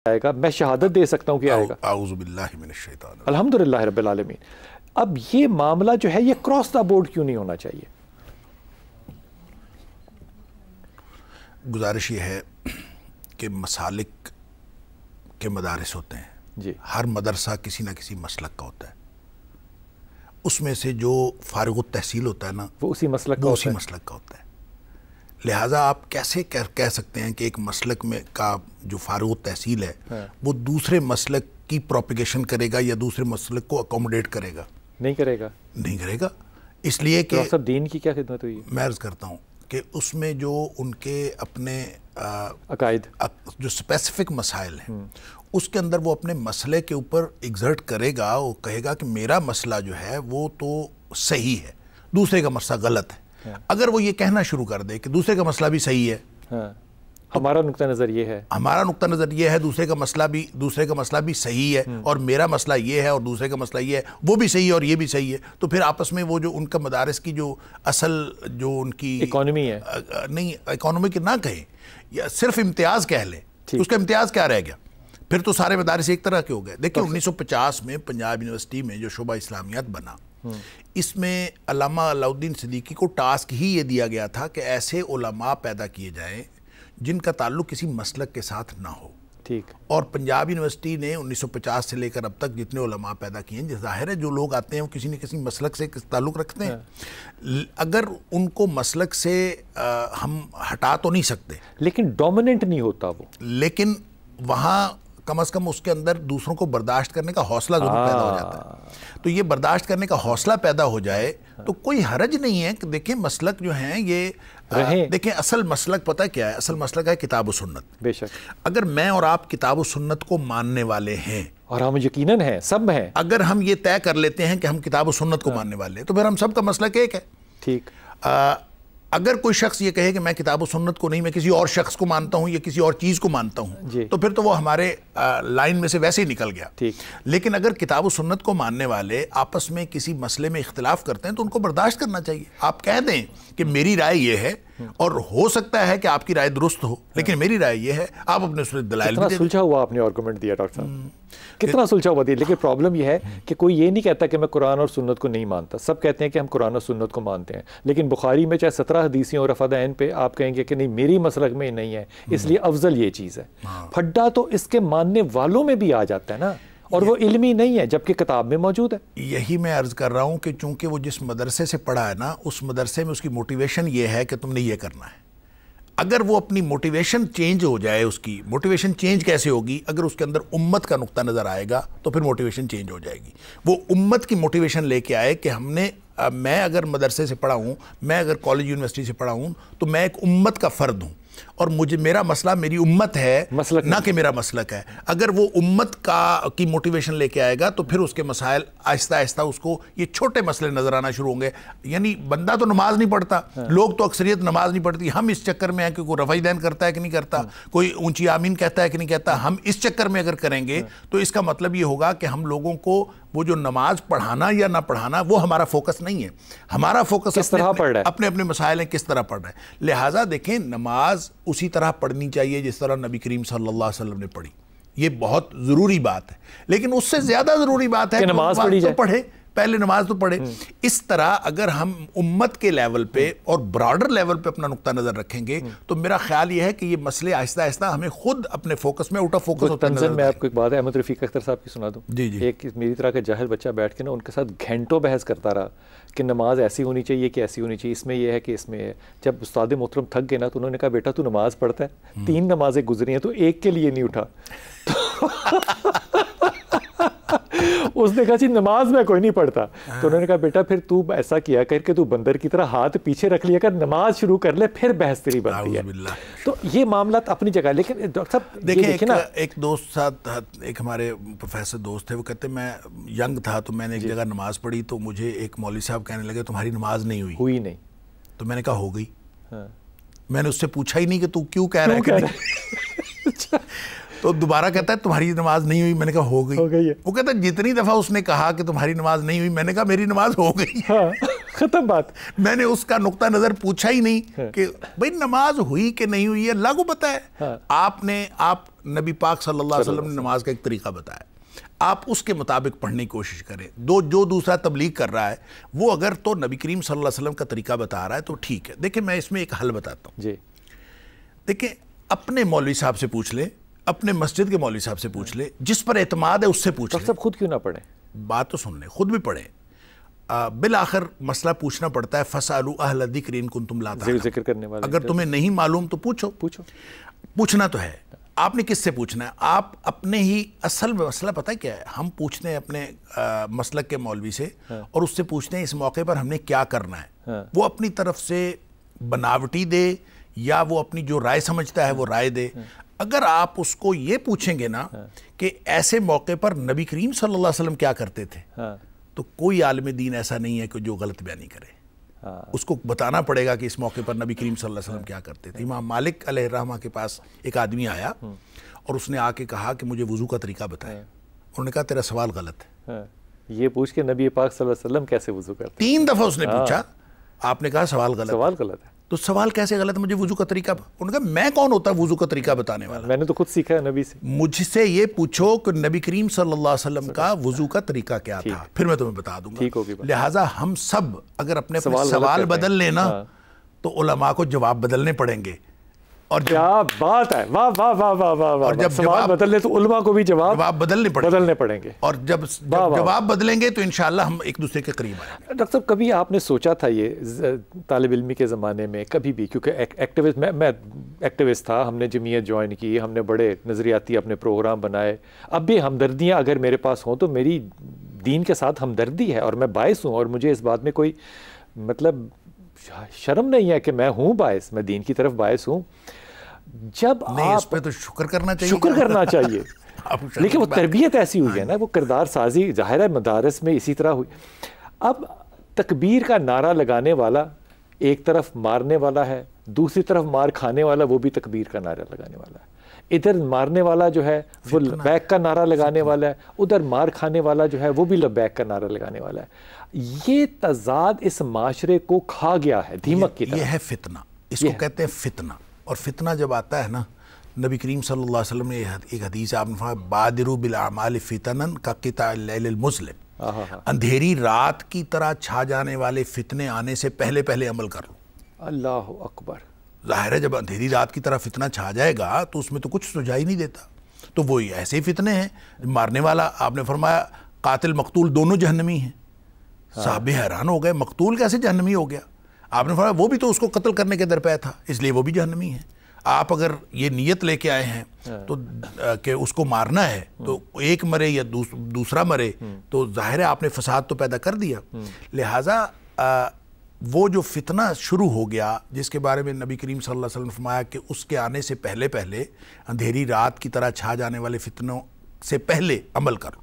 آئے گا، میں شہادت دے سکتا ہوں کہ آئے گا. اعوذ باللہ من الشیطان. الحمدللہ رب العالمین. اب یہ معاملہ جو ہے یہ کراس دا بورڈ کیوں نہیں ہونا چاہیے؟ گزارش یہ ہے کہ مسالک کے مدارس ہوتے ہیں جی. ہر مدرسہ کسی نہ کسی مسلک کا ہوتا ہے. اس میں سے جو فارغ التحصیل ہوتا ہے نا وہ اسی مسلک کا وہ ہوتا اسی ہے. مسلک کا ہوتا ہے. لہٰذا آپ کیسے کہہ سکتے ہیں کہ ایک مسلک میں کا جو فارغ التحصیل ہے وہ دوسرے مسلک کی پروپیگیشن کرے گا یا دوسرے مسلک کو اکوموڈیٹ کرے گا؟ نہیں کرے گا. نہیں کرے گا. اس لیے کہ سب دین کی کیا خدمت ہوئی ہے؟ میں عرض کرتا ہوں کہ اس میں جو ان کے اپنے عقائد جو اسپیسیفک مسائل ہیں اس کے اندر وہ اپنے مسئلے کے اوپر ایگزرٹ کرے گا. وہ کہے گا کہ میرا مسئلہ جو ہے وہ تو صحیح ہے، دوسرے کا مسئلہ غلط ہے. اگر وہ یہ کہنا شروع کر دے کہ دوسرے کا مسئلہ بھی صحیح ہے، ہمارا نقطہ نظر یہ ہے، ہمارا نقطہ نظر یہ ہے، دوسرے کا مسئلہ بھی صحیح ہے، اور میرا مسئلہ یہ ہے اور دوسرے کا مسئلہ یہ ہے، وہ بھی صحیح ہے اور یہ بھی صحیح ہے، تو پھر آپس میں وہ جو ان کا مدارس کی جو اصل جو ان کی اکانومی ہے، نہیں اکانومی کی نہ کہیں یا صرف امتیاز کہہ لیں، اس کا امتیاز کیا رہ گیا؟ پھر تو سارے مدارس ایک طرح کے ہو گئے. دیکھیں 1950 میں پنجاب یونیورسٹی میں جو شعبہ اسلامیات بنا، اس میں علامہ علاؤالدین صدیقی کو ٹاسک ہی یہ دیا گیا تھا کہ ایسے علماء پیدا کیے جائیں جن کا تعلق کسی مسلک کے ساتھ نہ ہو. ٹھیک. اور پنجاب یونیورسٹی نے 1950 سے لے کر اب تک جتنے علماء پیدا کیے ہیں، ظاہر ہے جو لوگ آتے ہیں وہ کسی نہ کسی مسلک سے تعلق رکھتے ہیں. اگر ان کو مسلک سے ہم ہٹا تو نہیں سکتے، لیکن ڈومیننٹ نہیں ہوتا وہ، لیکن وہاں کم از کم اس کے اندر دوسروں کو برداشت کرنے کا حوصلہ ضرور پیدا ہو جاتا ہے. تو یہ برداشت کرنے کا حوصلہ پیدا ہو جائے تو کوئی حرج نہیں ہے کہ دیکھیں مسلک جو ہیں یہ دیکھیں اصل مسلک پتہ کیا ہے؟ اصل مسلک ہے کتاب و سنت. بے شک. اگر میں اور آپ کتاب و سنت کو ماننے والے ہیں، اور ہم یقیناً ہیں، سب ہیں، اگر ہم یہ طے کر لیتے ہیں کہ ہم کتاب و سنت کو ماننے والے ہیں تو پھر ہم سب کا مسلک ایک ہے. ٹھیک. اگر کوئی شخص یہ کہے کہ میں کتاب و سنت کو نہیں، میں کسی اور شخص کو مانتا ہوں یا کسی اور چیز کو مانتا ہوں، تو پھر تو وہ ہمارے لائن میں سے ویسے ہی نکل گیا. لیکن اگر کتاب و سنت کو ماننے والے آپس میں کسی مسئلے میں اختلاف کرتے ہیں تو ان کو برداشت کرنا چاہیے. آپ کہہ دیں کہ میری رائے یہ ہے، اور ہو سکتا ہے کہ آپ کی رائے درست ہو، لیکن میری رائے یہ ہے. آپ اپنے دلائل بھی دیں. سلجھا ہوا آپ نے آرگومنٹ دیا ڈاکٹر صاحب، کتنا سلجھا ہوا دیا. لیکن پرابلم یہ ہے کہ کوئی یہ نہیں کہتا کہ میں قرآن اور سنت کو نہیں مانتا. سب کہتے ہیں کہ ہم قرآن اور سنت کو مانتے ہیں، لیکن بخاری میں چاہے 17 حدیثیں اور رفعین پہ آپ کہیں گے کہ نہیں میری مسلک میں نہیں ہے، اس لیے افضل یہ چیز ہے. پھڈا تو اس کے ماننے والوں میں بھی آ جاتا ہے نا، اور وہ علمی نہیں ہے جبکہ کتاب میں موجود ہے. یہی میں عرض کر رہا ہوں کہ چونکہ وہ جس مدرسے سے پڑھا ہے نا، اس مدرسے میں اس کی موٹیویشن یہ ہے کہ تم نے یہ کرنا ہے. اگر وہ اپنی موٹیویشن چینج ہو جائے، اس کی موٹیویشن چینج کیسے ہوگی؟ اگر اس کے اندر امت کا نقطہ نظر آئے گا تو پھر موٹیویشن چینج ہو جائے گی. وہ امت کی موٹیویشن لے کے آئے کہ میں اگر مدرسے سے پڑھا ہوں، میں اگر کالج یونیورسٹی سے پڑھا ہوں تو میں ایک امت کا فرد ہوں، اور میرا مسئلہ میری امت ہے، نہ کہ میرا مسلک ہے. اگر وہ امت کی موٹیویشن لے کے آئے گا تو پھر اس کے مسائل آہستہ آہستہ اس کو یہ چھوٹے مسئلے نظر آنا شروع ہوں گے. یعنی بندہ تو نماز نہیں پڑھتا، لوگ تو اکثریت نماز نہیں پڑھتی. ہم اس چکر میں ہیں کہ کوئی رفع دین کرتا ہے کہ نہیں کرتا، کوئی اونچی آمین کہتا ہے کہ نہیں کہتا. ہم اس چکر میں اگر کریں گے تو اس کا مطلب یہ ہوگا کہ ہم لوگوں کو وہ جو نماز پڑھانا یا نہ پڑھانا وہ ہمارا فوکس نہیں ہے. ہمارا فوکس اپنے اپنے مسائل ہیں، کس طرح پڑھ رہے ہیں. لہٰذا دیکھیں نماز اسی طرح پڑھنی چاہیے جس طرح نبی کریم صلی اللہ علیہ وسلم نے پڑھی. یہ بہت ضروری بات ہے، لیکن اس سے زیادہ ضروری بات ہے کہ نماز پڑھے، پہلے نماز تو پڑھے. اس طرح اگر ہم امت کے لیول پہ اور براڈر لیول پہ اپنا نقطہ نظر رکھیں گے تو میرا خیال یہ ہے کہ یہ مسئلے آہستہ آہستہ ہمیں خود اپنے فوکس میں آؤٹ آف فوکس ہوتا نظر. میں آپ کو ایک بات احمد رفیق اختر صاحب کی سنا دوں. ایک میری طرح کا جاہل بچہ بیٹھ کے نا ان کے ساتھ گھنٹوں بحث کرتا رہا کہ نماز ایسی ہونی چاہیے کہ ایسی ہونی چاہیے، اس میں یہ ہے کہ اس میں ہے. جب استاد محترم تھک گئے نا تو انہوں نے کہا بیٹا تو نماز پڑھتا ہے، 3 نمازیں گزری ہیں تو ایک کے لیے نہیں اٹھا. اس نے کہا جی نماز میں کوئی نہیں پڑھتا. تو انہوں نے کہا بیٹا پھر تو ایسا کیا کر کے تو بندر کی طرح ہاتھ پیچھے رکھ لیا کر، نماز شروع کر لے، پھر بحث تیری بنتی ہے. تو یہ معاملات اپنی جگہ. لیکن ڈاکٹر صاحب دیکھیں نا، ایک دوست ساتھ ایک ہمارے پروفیسر دوست تھے، وہ کہتے میں ینگ تھا تو میں نے ایک جگہ نماز پڑھی تو مجھے ایک مولوی صاحب کہنے لگے تمہاری نماز نہیں ہوئی نہیں. تو میں نے کہا ہو گئی. میں نے اس سے پوچھا ہی نہیں کہ تو کیوں کہہ رہا ہے. تو دوبارہ کہتا ہے تمہاری نماز نہیں ہوئی. میں نے کہا ہو گئی. وہ کہتا ہے جتنی دفعہ اس نے کہا کہ تمہاری نماز نہیں ہوئی میں نے کہا میری نماز ہو گئی. ختم بات. میں نے اس کا نقطہ نظر پوچھا ہی نہیں کہ بھئی نماز ہوئی کہ نہیں ہوئی ہے، اللہ کو پتہ ہے. آپ نبی پاک صلی اللہ علیہ وسلم نے نماز کا ایک طریقہ بتایا، آپ اس کے مطابق پڑھنے کی کوشش کریں. جو دوسرا تبلیغ کر رہا ہے وہ اگر تو نبی کریم صلی اللہ علیہ وسلم کا طریقہ بتا رہا ہے تو ٹھیک ہے. دیکھیں میں اس میں ایک حل بتاتا ہوں. جی دیکھیں اپنے مولوی صاحب سے پوچھ لیں، اپنے مسجد کے مولوی صاحب سے پوچھ لیں، جس پر اعتماد ہے اس سے پوچھ لیں. سب خود کیوں نہ پڑھیں؟ بات تو سن لیں، خود بھی پڑھیں. بالآخر مسئلہ پوچھنا پڑتا ہے. فَاسْأَلُوا أَهْلَ الذِّكْرِ إِن كُنتُمْ لَا تَعْلَمُونَ. ذکر کرنے والے اگر تمہیں نہیں معلوم تو پوچھو. پوچھنا تو ہے. آپ نے کس سے پوچھنا ہے؟ آپ اپنے ہی اصل مسئلہ پتہ کیا ہے؟ ہم پوچھتے ہیں اپنے مسلک کے مولوی سے اور اس سے پوچھتے ہیں اس موقع پر ہم نے کیا کرنا ہے. وہ اپنی طرف سے بناوٹی دے یا وہ اپنی جو رائے سمجھتا ہے وہ رائے دے. اگر آپ اس کو یہ پوچھیں گے نا کہ ایسے موقع پر نبی کریم صلی اللہ علیہ وسلم کیا کرتے تھے، تو کوئی عالم دین ایسا نہیں ہے کہ جو غلط بیانی کرے. اس کو بتانا پڑے گا کہ اس موقع پر نبی کریم صلی اللہ علیہ وسلم کیا کرتے تھے. امام مالک علیہ الرحمہ کے پاس ایک آدمی آیا اور اس نے آ کے کہا کہ مجھے وضو کا طریقہ بتائے. انہوں نے کہا تیرا سوال غلط ہے. یہ پوچھ کے نبی پاک صلی اللہ علیہ وسلم کیسے وضو کرتے؟ 3 دفعہ اس نے پوچھا. آپ نے کہا سوال غلط ہے. تو سوال کیسے غلط ہے؟ مجھے وضو کا طریقہ. انہوں نے کہا میں کون ہوتا وضو کا طریقہ بتانے والا؟ میں نے تو خود سیکھا ہے نبی سے. مجھ سے یہ پوچھو کہ نبی کریم صلی اللہ علیہ وسلم کا وضو کا طریقہ کیا تھا، پھر میں تمہیں بتا دوں گا. لہٰذا ہم سب اگر اپنے سوال بدل لینا تو علماء کو جواب بدلنے پڑیں گے. اور کیا بات ہے، واہ واہ واہ واہ واہ واہ. جب سوال بدل لے تو علماء کو بھی جواب بدلنے پڑیں گے. اور جب جواب بدلیں گے تو انشاءاللہ ہم ایک دوسرے کے قریب آئیں گے. ڈاکٹر صاحب کبھی آپ نے سوچا تھا یہ طالب علمی کے زمانے میں کبھی بھی، کیونکہ ایکٹیوسٹ میں ایکٹیوسٹ تھا، ہم نے جمعیت جوائن کی، ہم نے بڑے نظریاتی اپنے پروگرام بنائے. اب بھی ہمدردیاں اگر میرے پاس ہوں تو میری دین کے ساتھ ہمدردی ہے اور میں باعث ہوں، اور مجھے اس بات میں کوئی مطلب شرم نہیں ہے کہ میں ہوں باعث، میں دین کی طرف باعث ہوں. جب نہیں اس پہ تو شکر کرنا چاہیے لیکن وہ تربیت ایسی ہوئی ہے نا، وہ کردار سازی ظاہر ہے مدارس میں اسی طرح ہوئی. اب تکبیر کا نعرہ لگانے والا ایک طرف مارنے والا ہے، دوسری طرف مار کھانے والا وہ بھی تکبیر کا نعرہ لگانے والا ہے. ادھر مارنے والا جو ہے وہ لبیک کا نعرہ لگانے والا ہے، ادھر مار کھانے والا جو ہے وہ بھی لبیک کا نعرہ لگانے والا ہے. یہ تضاد اس معاشرے کو کھا گیا ہے دیمک کی طرح. یہ ہے فتنہ، اس کو کہتے ہیں فتنہ. اور فتنہ جب آتا ہے نا، نبی کریم صلی اللہ علیہ وسلم نے ایک حدیث آپ نے فرمایا بادروا بالاعمال فتنا کقطع اللیل المظلم. اندھیری رات کی طرح چھا جانے والے فتنے آنے سے پہلے پہلے عمل کر لو. اللہ اکبر. ظاہر ہے جب اندھیری رات کی طرح فتنہ چھا جائے گا تو اس میں تو کچھ سجائی نہیں دیتا. تو وہی ایسے ہی فتنے ہیں. مارنے والا آپ نے فرمایا قاتل مقتول دونوں جہنمی ہیں. صحابہ حیران ہو گئے، مقتول کیسے جہنمی ہو گیا؟ آپ نے فرمایا وہ بھی تو اس کو قتل کرنے کے درپے تھا، اس لیے وہ بھی جہنمی ہے. آپ اگر یہ نیت لے کے آئے ہیں تو کہ اس کو مارنا ہے تو ایک مرے یا دوسرا مرے تو ظاہر ہے آپ نے فساد تو پیدا کر دیا. لہٰذا وہ جو فتنہ شروع ہو گیا جس کے بارے میں نبی کریم صلی اللہ علیہ وسلم نے فرمایا کہ اس کے آنے سے پہلے پہلے اندھیری رات کی طرح چھا جانے والے فتنوں سے پہلے عمل کر لو.